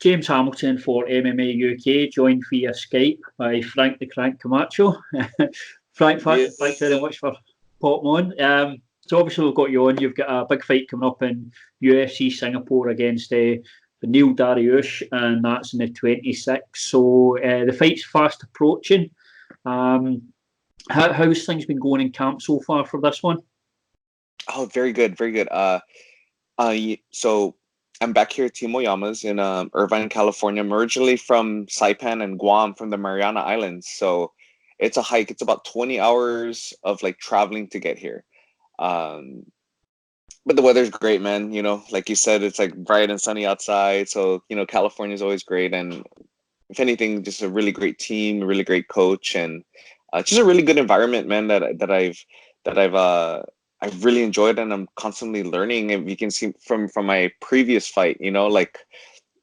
James Hamilton for MMA UK, joined via Skype by Frank the Crank Camacho. Frank, Yes. thanks very much for popping on. So obviously we've got you on. You've got a big fight coming up in UFC Singapore against Neil Dariush, and that's in the 26th. So the fight's fast approaching. How's things been going in camp so far for this one? Oh, very good, very good. So I'm back here at Team Oyama's in Irvine, California. I'm originally from Saipan and Guam, from the Mariana Islands. So it's a hike. It's about 20 hours of like traveling to get here. But the weather's great, man. You know, like you said, it's like bright and sunny outside. So, you know, California is always great. And if anything, just a really great team, a really great coach, and just a really good environment, man, that I've really enjoyed, and I'm constantly learning. And you can see from my previous fight, you know, like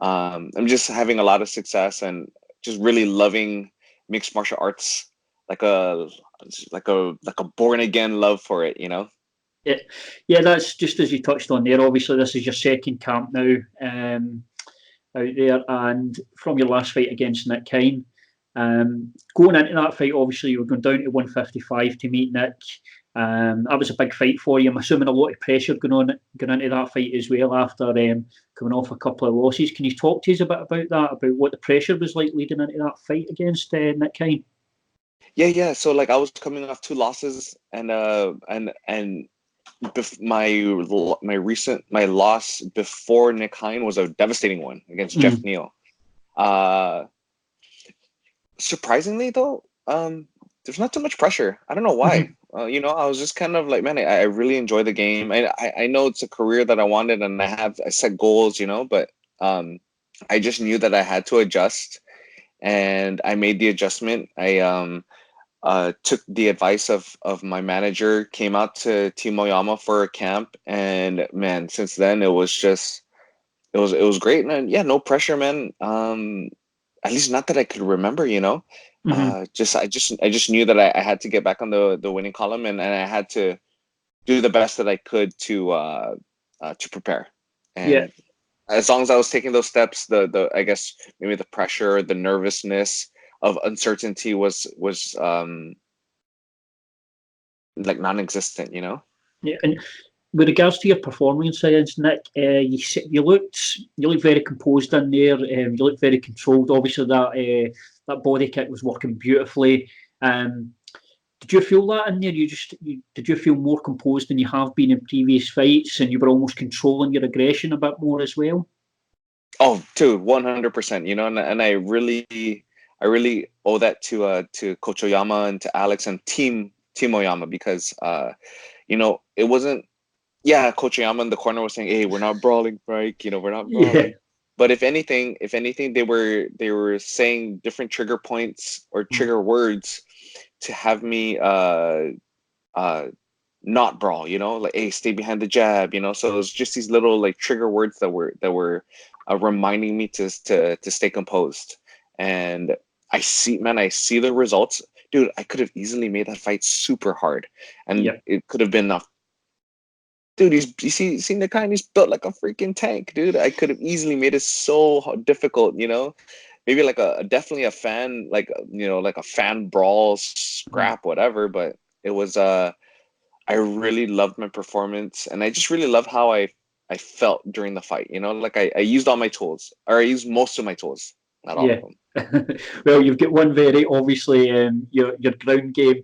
I'm just having a lot of success and just really loving mixed martial arts, like a born again love for it, you know. Yeah, that's just as you touched on there. Obviously, this is your second camp now out there, and from your last fight against Nick Kine. Going into that fight, obviously you were going down to 155 to meet Nick. That was a big fight for you. I'm assuming a lot of pressure going into that fight as well after coming off a couple of losses. Can you talk to us a bit about that, about what the pressure was like leading into that fight against Nick Kine? Yeah. So like I was coming off 2 losses, and my loss before Nick Kine was a devastating one against Jeff Neal. Surprisingly though, there's not too much pressure. I don't know why. You know, I was just kind of like, man, I really enjoy the game. I know it's a career that I wanted, and I set goals, you know, but I just knew that I had to adjust, and I made the adjustment. I took the advice of my manager, came out to Team Oyama for a camp, and man, since then it was great, man. Yeah, no pressure, man. At least not that I could remember, you know. I just knew that I had to get back on the winning column, and I had to do the best that I could to prepare. And as long as I was taking those steps, the I guess maybe the pressure, the nervousness of uncertainty was like non-existent, you know. Yeah, and with regards to your performance against Nick, you looked very composed in there. You looked very controlled. Obviously, that body kick was working beautifully. Did you feel that in there? Did you feel more composed than you have been in previous fights, and you were almost controlling your aggression a bit more as well? Oh, dude, 100%. You know, and I really owe that to Coach Oyama and to Alex and Team Oyama, because you know, it wasn't. Yeah, Coach Oyama in the corner was saying, "Hey, we're not brawling, Frank. You know, we're not brawling." Yeah. But if anything, they were saying different trigger points or trigger words to have me not brawl. You know, like, hey, stay behind the jab. You know, so it was just these little like trigger words that were reminding me to stay composed. And I see the results, dude. I could have easily made that fight super hard, and it could have been a. Dude, you see the kind, he's built like a freaking tank, dude. I could have easily made it so difficult, you know. Maybe like definitely a fan, like, you know, like a fan brawl scrap, whatever. But it was I really loved my performance, and I just really loved how I felt during the fight. You know, like I used all my tools, or I used most of my tools, not all of them. Well, you've got one very obviously your ground game.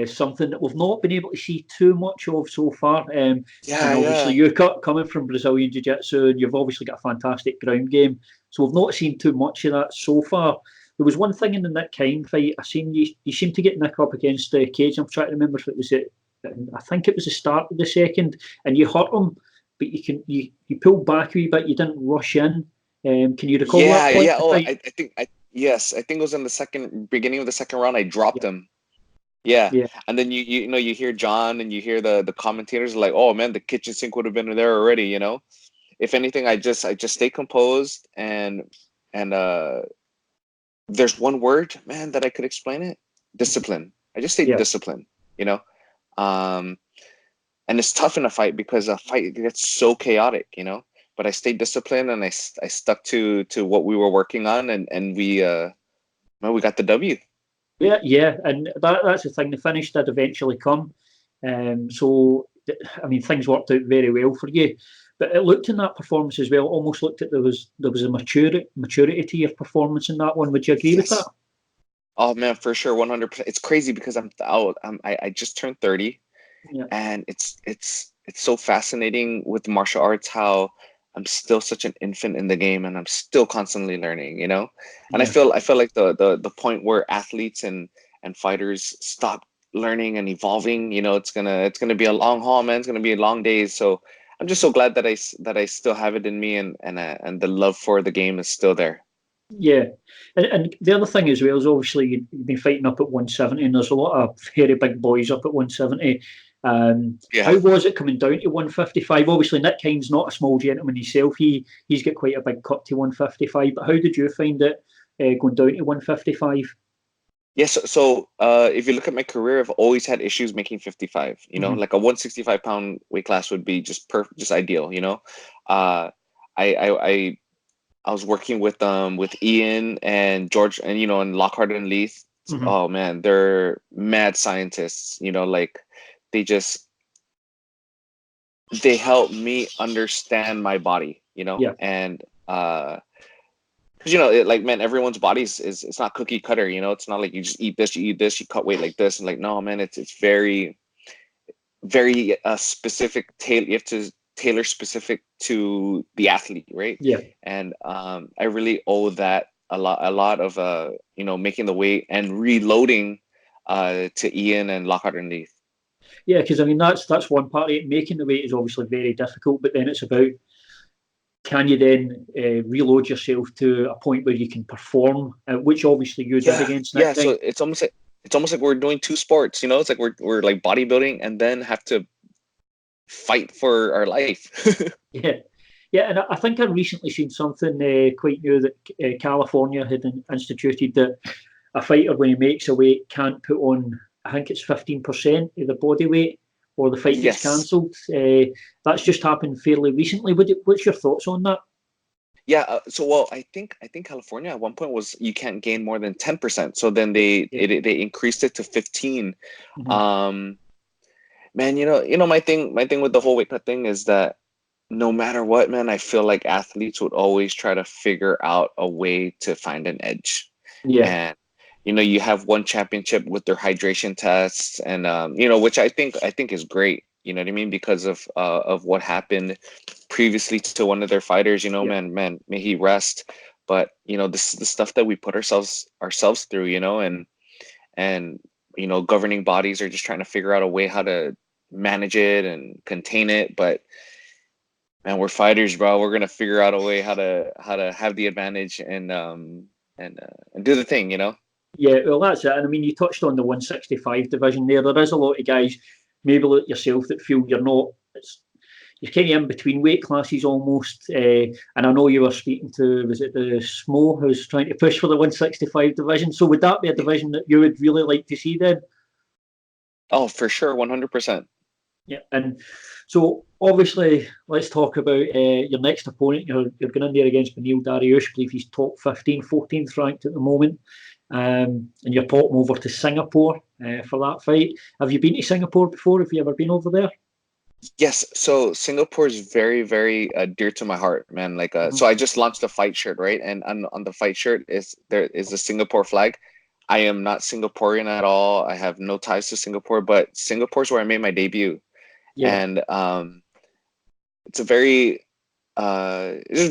Something that we've not been able to see too much of so far. And obviously you're coming from Brazilian Jiu-Jitsu, and you've obviously got a fantastic ground game. So we've not seen too much of that so far. There was one thing in the Nick Kine fight. I seen you seem to get Nick up against the cage. I'm trying to remember if it was I think it was the start of the second, and you hurt him, but you pulled back a wee bit. You didn't rush in. Can you recall that point? Oh, I think it was in the beginning of the second round. I dropped him. Yeah. And then you know, you hear John and you hear the commentators like, oh man, the kitchen sink would have been there already, you know. If anything, I just stay composed, and there's one word, man, that I could explain it. Discipline. I just stayed disciplined, you know. And it's tough in a fight because a fight gets so chaotic, you know. but I stayed disciplined, and I stuck to what we were working on, and we got the W. Yeah, and that's the thing. The finish did eventually come, so I mean things worked out very well for you. But it looked in that performance as well. Almost looked at there was a maturity to your performance in that one. Would you agree with that? Oh man, for sure, 100%. It's crazy because I just turned 30, Yeah. and it's so fascinating with martial arts how I'm still such an infant in the game, and I'm still constantly learning, And I feel like the point where athletes and fighters stop learning and evolving, it's gonna be a long haul, man. It's gonna be long days. So I'm just so glad that I still have it in me, and the love for the game is still there. Yeah, and the other thing as well is obviously you've been fighting up at 170, and there's a lot of very big boys up at 170. How was it coming down to 155? Obviously, Nick Hine's not a small gentleman himself. He's got quite a big cut to 155. But how did you find it going down to 155? Yes. So if you look at my career, I've always had issues making 55. Like a 165-pound weight class would be just ideal. I was working with Ian and George, and Lockhart and Leith. Mm-hmm. Oh man, they're mad scientists. Like they help me understand my body. Yeah. And because like, man, everyone's body is it's not cookie cutter. It's not like you just eat this, you cut weight like this, and like, no, man, it's very very specific. You have to tailor specific to the athlete, right? Yeah. And I really owe that a lot of making the weight and reloading to Ian and Lockhart and Leith. Yeah, because I mean that's one part of it. Making the weight is obviously very difficult, but then it's about, can you then reload yourself to a point where you can perform, which obviously you did against Nick. Yeah, so it's almost like we're doing two sports. It's like we're like bodybuilding and then have to fight for our life. Yeah, and I think I recently seen something quite new that California had instituted, that a fighter, when he makes a weight, can't put on, I think it's 15% of the body weight, or the fight gets cancelled. That's just happened fairly recently. What's your thoughts on that? Yeah, I think California at one point was you can't gain more than 10%. So then they increased it to 15. Mm-hmm. Man, my thing with the whole weight cut thing is that no matter what, man, I feel like athletes would always try to figure out a way to find an edge. Yeah. And you have one championship with their hydration tests, and which I think is great. You know what I mean? Because of what happened previously to one of their fighters. Man, may he rest. But this is the stuff that we put ourselves through. And governing bodies are just trying to figure out a way how to manage it and contain it. But man, we're fighters, bro. We're gonna figure out a way how to have the advantage and do the thing. Yeah, well, that's it. And I mean, you touched on the 165 division there. There is a lot of guys, maybe like yourself, that feel you're kind of in between weight classes almost. And I know you were speaking to, was it the Smo, who's trying to push for the 165 division? So would that be a division that you would really like to see then? Oh, for sure, 100%. Yeah, and so obviously, let's talk about your next opponent. You're going in there against Beneil Dariush. I believe he's top 15, 14th ranked at the moment. And you're popping over to Singapore for that fight. Have you been to Singapore before? Have you ever been over there? Yes. So Singapore is very, very dear to my heart, man. Like, so I just launched a fight shirt, right? And on the fight shirt there is a Singapore flag. I am not Singaporean at all. I have no ties to Singapore, but Singapore's where I made my debut. Yeah. And it's just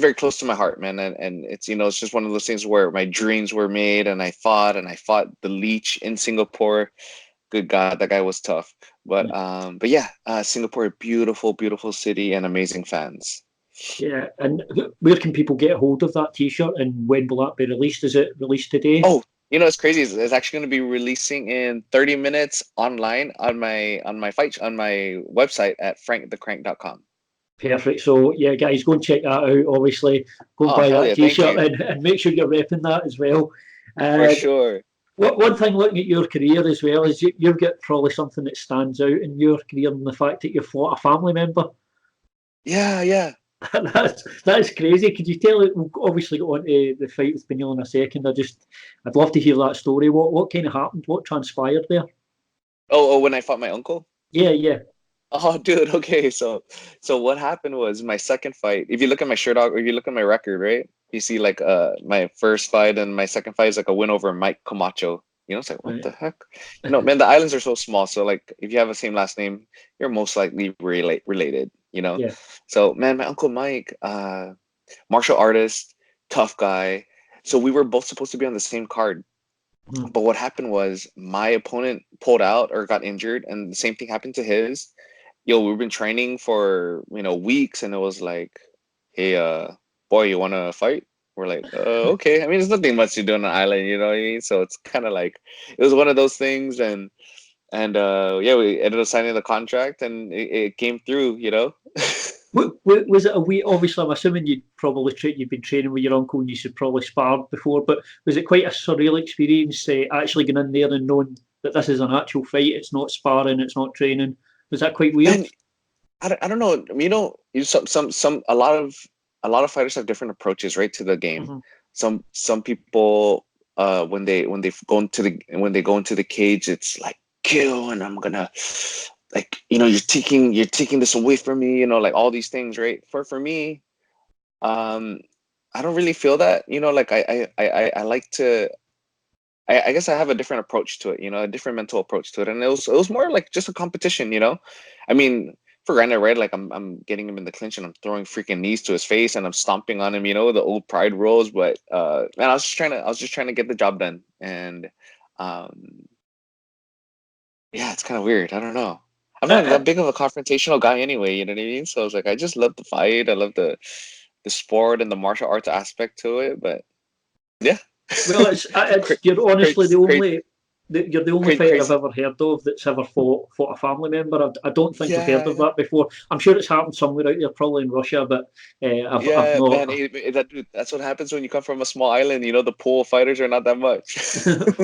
very close to my heart, man. And it's it's just one of those things where my dreams were made, and I fought the leech in Singapore. Good God, that guy was tough. But yeah, Singapore, beautiful, beautiful city and amazing fans. Yeah, and where can people get a hold of that T-shirt, and when will that be released? Is it released today? Oh, it's crazy. It's actually going to be releasing in 30 minutes online on my website at frankthecrank.com. Perfect. So yeah, guys, go and check that out. Obviously, go and buy that T-shirt and make sure you're repping that as well. For sure. One thing looking at your career as well is you've got probably something that stands out in your career, and the fact that you fought a family member. Yeah. That's crazy. Could you tell it? We'll obviously go on to the fight with Benil in a second. I'd love to hear that story. What kind of happened? What transpired there? When I fought my uncle. Yeah, yeah. Oh, dude. Okay, so what happened was my second fight. If you look at my shirt out, or if you look at my record, right, you see like my first fight and my second fight is like a win over Mike Camacho. You know, it's like what Right. the heck? You know, man, the islands are so small. So like, if you have the same last name, you're most likely related. You know, Yeah. so man, my uncle Mike, martial artist, tough guy. So we were both supposed to be on the same card. Mhm. But what happened was my opponent pulled out or got injured, and the same thing happened to his. Yo, we've been training for weeks, and it was like, hey, boy, you want to fight? We're like, okay. I mean, there's nothing much to do on an island, you know what I mean? So it's kind of like it was one of those things, and yeah, we ended up signing the contract, and it came through, you know. Was it a wee? Obviously, I'm assuming you've been training with your uncle, and you should probably sparred before. But was it quite a surreal experience, actually going in there and knowing that this is an actual fight? It's not sparring, it's not training. Was that quite weird? Man, I don't know. You know, some a lot of fighters have different approaches, right, to the game. Hmm. Some people, when they go into the cage, it's like kill, and I'm gonna, like, you're taking this away from me, like all these things, right? For me, um, I don't really feel that, like I like to. I guess I have a different approach to it, a different mental approach to it, and it was more like just a competition. I mean, for granted, right? Like I'm getting him in the clinch and I'm throwing freaking knees to his face and I'm stomping on him, the old pride rules. But man, I was just trying to get the job done, and um, yeah, it's kind of weird. I don't know. I'm not Uh, that big of a confrontational guy anyway. You know what I mean? So I was like, I just love the fight. I love the sport and the martial arts aspect to it. But yeah, well, you're honestly crazy, crazy, you're the only fighter I've crazy. ever heard of that's ever fought a family member. I don't think I've heard Yeah, of yeah. that before. I'm sure it's happened somewhere out there, probably in Russia, but I've Yeah, man, not. dude, that's what happens when you come from a small island. The pool of fighters are not that much.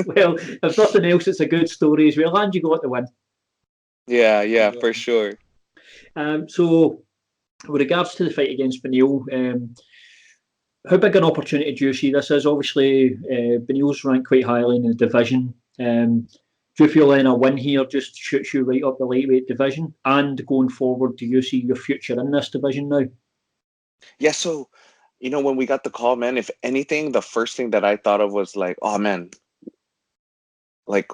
Well, if nothing else, it's a good story as well, and you got the win. Yeah, yeah, for sure. So, with regards to the fight against Benil, how big an opportunity do you see this as? Obviously, Benil's ranked quite highly in the division. Do you feel then a win here just shoots you right up the lightweight division? And going forward, do you see your future in this division now? Yeah, so, when we got the call, man, if anything, the first thing that I thought of was like, oh man, like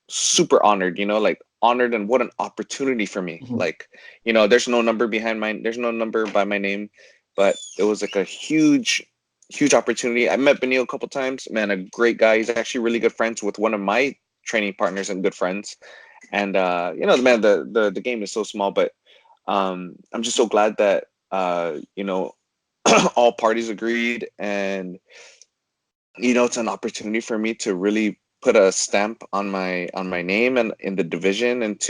super honored, like honored, and what an opportunity for me. Mhm. Like, there's no number by my name, but it was like a huge, huge opportunity. I met Benil a couple times, man, a great guy. He's actually really good friends with one of my training partners and good friends. And man, the game is so small, but I'm just so glad that all parties agreed, and it's an opportunity for me to really put a stamp on my name and in the division, and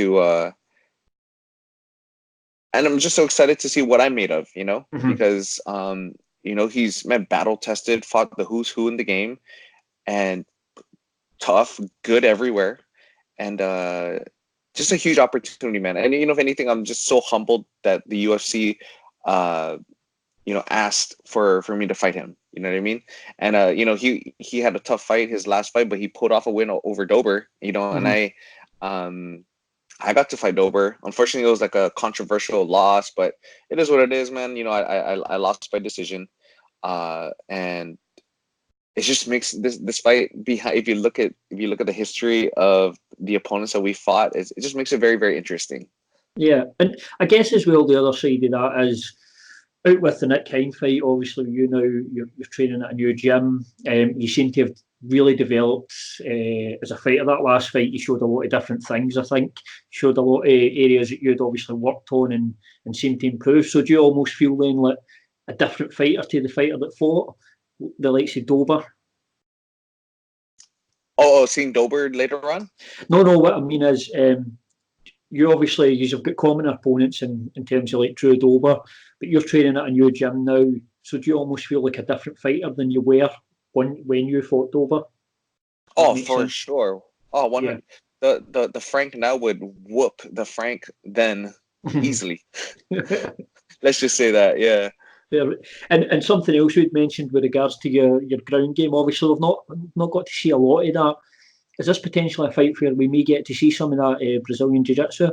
I'm just so excited to see what I'm made of, Mhm. because he's man, battle tested, fought the who's who in the game, and tough, good everywhere, and just a huge opportunity, man. And if anything, I'm just so humbled that the UFC uh asked for me to fight him. You know what I mean? And he had a tough fight, his last fight, but he pulled off a win over Dober. And Mhm. um I got to fight Dober. Unfortunately, it was like a controversial loss, but it is what it is, man. I lost by decision, and it just makes this fight behind. If you look at the history of the opponents that we fought, it just makes it very, very interesting. Yeah, and I guess as well the other side of that is out with the Nick Kine fight. Obviously, you're training at a new gym. You seem to have really developed as a fighter. That last fight, you showed a lot of different things. I think showed a lot of areas that you'd obviously worked on and seemed to improve. So do you almost feel then like a different fighter to the fighter that fought the likes of Dober? Seeing Dober later on. No, no. What I mean is, you've got common opponents in terms of like Drew Dober, but you're training at a new gym now. So do you almost feel like a different fighter than you were when you fought Dober? That Oh, makes for sense. sure. Oh, Yeah. 100. The Frank now would whoop the Frank then easily. Let's just say that. Yeah. And something else you'd mentioned with regards to your ground game. Obviously, we've not got to see a lot of that. Is this potentially a fight where we may get to see some of that Brazilian jiu-jitsu?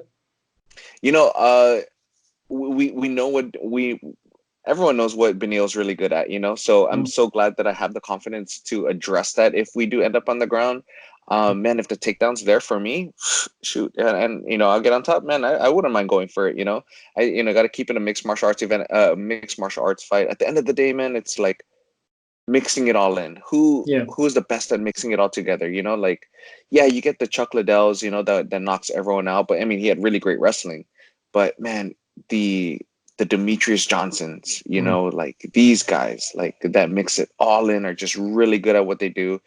We know everyone knows what Beneil's really good at, so I'm so glad that I have the confidence to address that if we do end up on the ground. Man, if the takedown's there for me, shoot, and I'll get on top, man. I wouldn't mind going for it. I got to keep it a mixed martial arts event, mixed martial arts fight. At the end of the day, man, it's like mixing it all in. Who's the best at mixing it all together? Like, yeah, you get the Chuck Liddells, that knocks everyone out, but I mean, he had really great wrestling. But man, the Demetrius Johnsons, like these guys, like that mix it all in, are just really good at what they do.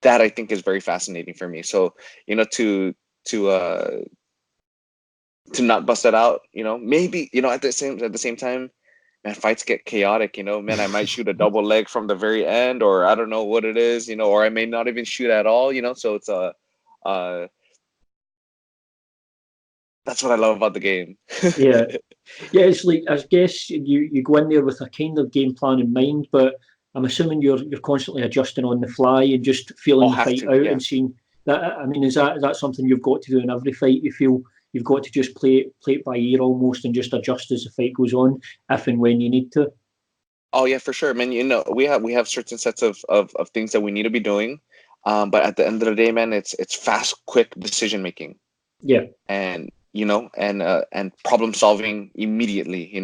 That I think is very fascinating for me. So, to not bust that out, maybe, at the same time, man, fights get chaotic, man, I might shoot a double leg from the very end, or I don't know what it is, or I may not even shoot at all, so it's that's what I love about the game. Yeah. It's like, I guess you go in there with a kind of game plan in mind, but I'm assuming you're constantly adjusting on the fly and just feeling the fight out and seeing that. I mean, is that something you've got to do in every fight? You feel you've got to just play it by ear almost and just adjust as the fight goes on, if and when you need to. Oh yeah, for sure, man. We have certain sets of things that we need to be doing, but at the end of the day, man, it's fast, quick decision making. Yeah. And and problem solving immediately.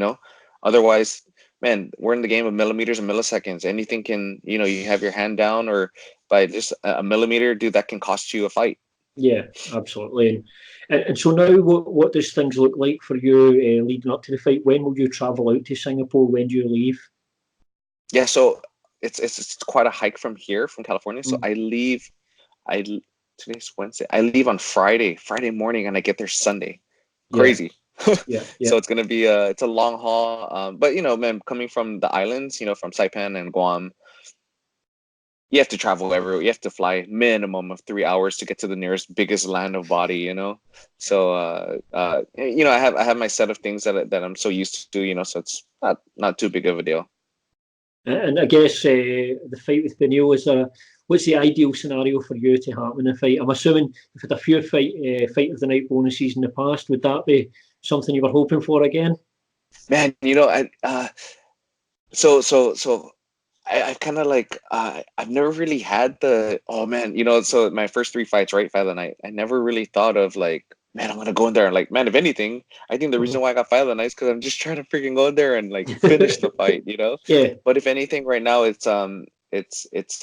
Otherwise, man, we're in the game of millimeters and milliseconds. Anything can, you have your hand down, or by just a millimeter, dude, that can cost you a fight. Yeah, absolutely. And so now, what does things look like for you leading up to the fight? When will you travel out to Singapore? When do you leave? Yeah, so it's quite a hike from here, from California. So I leave. Today's Wednesday. I leave on Friday morning, and I get there Sunday. Crazy. Yeah. So it's gonna be it's a long haul. But man, coming from the islands, from Saipan and Guam, you have to travel everywhere. You have to fly minimum of 3 hours to get to the nearest biggest land of body. So I have my set of things that I'm so used to. So it's not too big of a deal. And I guess the fight with Beneil what's the ideal scenario for you to happen in a fight? I'm assuming you've had a few fight of the night bonuses in the past. Would that be something you were hoping for again? Man, so I've kind of like I've never really had so my first 3 fights, right, fight of the night, I never really thought of like, man, I'm gonna go in there and like, man, if anything, I think the reason why I got fight of the night is because I'm just trying to freaking go in there and like finish the fight. Yeah. But if anything, right now it's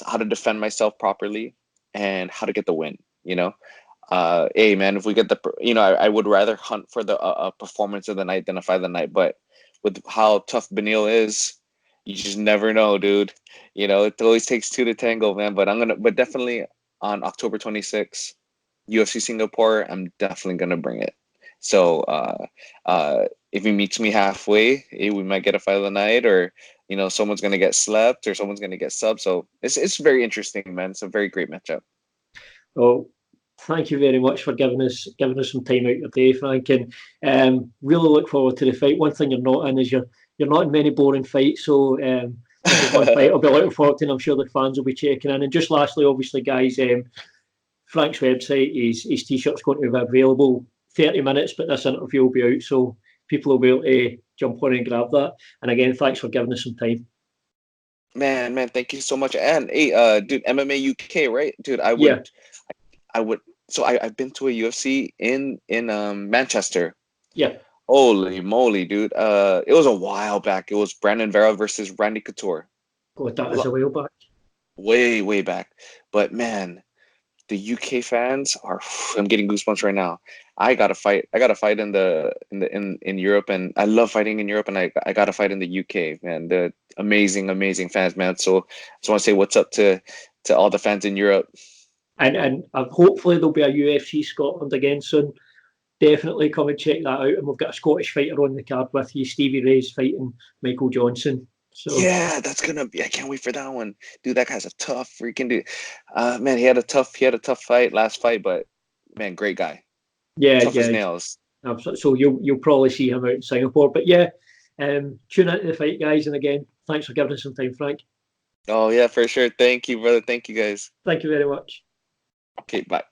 how to defend myself properly and how to get the win. Hey man, if we get I would rather hunt for the performance of the night than a fight of the night. But with how tough Beneil is, you just never know, dude. It always takes 2 to tango, man. But definitely on October 26th, UFC Singapore, I'm definitely gonna bring it. So if he meets me halfway, we might get a fight of the night, or someone's gonna get slept, or someone's gonna get subbed. So it's very interesting, man. It's a very great matchup. Well, thank you very much for giving us some time out your day, Frank, and really look forward to the fight. One thing you're not in is you're not in many boring fights, so this is one fight I'll be looking forward to, and I'm sure the fans will be checking in. And just lastly, obviously, guys, Frank's website, his t-shirt's going to be available 30 minutes, but this interview will be out, so people will be able to jump on and grab that. And again, thanks for giving us some time. Man, thank you so much. And hey, dude, MMA UK, right? Dude, I would. So I've been to a UFC in Manchester. Yeah. Holy moly, dude! It was a while back. It was Brandon Vera versus Randy Couture. God, that is a while back. Way back. But man, the UK fans are. I'm getting goosebumps right now. I got to fight in Europe, and I love fighting in Europe, and I got to fight in the UK, man. The amazing fans, man. So I just want to say what's up to all the fans in Europe. And hopefully there'll be a UFC Scotland again soon. Definitely come and check that out. And we've got a Scottish fighter on the card with you. Stevie Ray's fighting Michael Johnson. So yeah, that's gonna be. I can't wait for that one, dude. That guy's a tough freaking dude. Man, he had a tough fight last fight, but man, great guy. Yeah, Tough as nails. Absolutely. So you'll probably see him out in Singapore. But yeah, Tune into the fight, guys, and again, thanks for giving us some time, Frank. Oh yeah, for sure. Thank you, brother. Thank you, guys. Thank you very much. Okay, bye.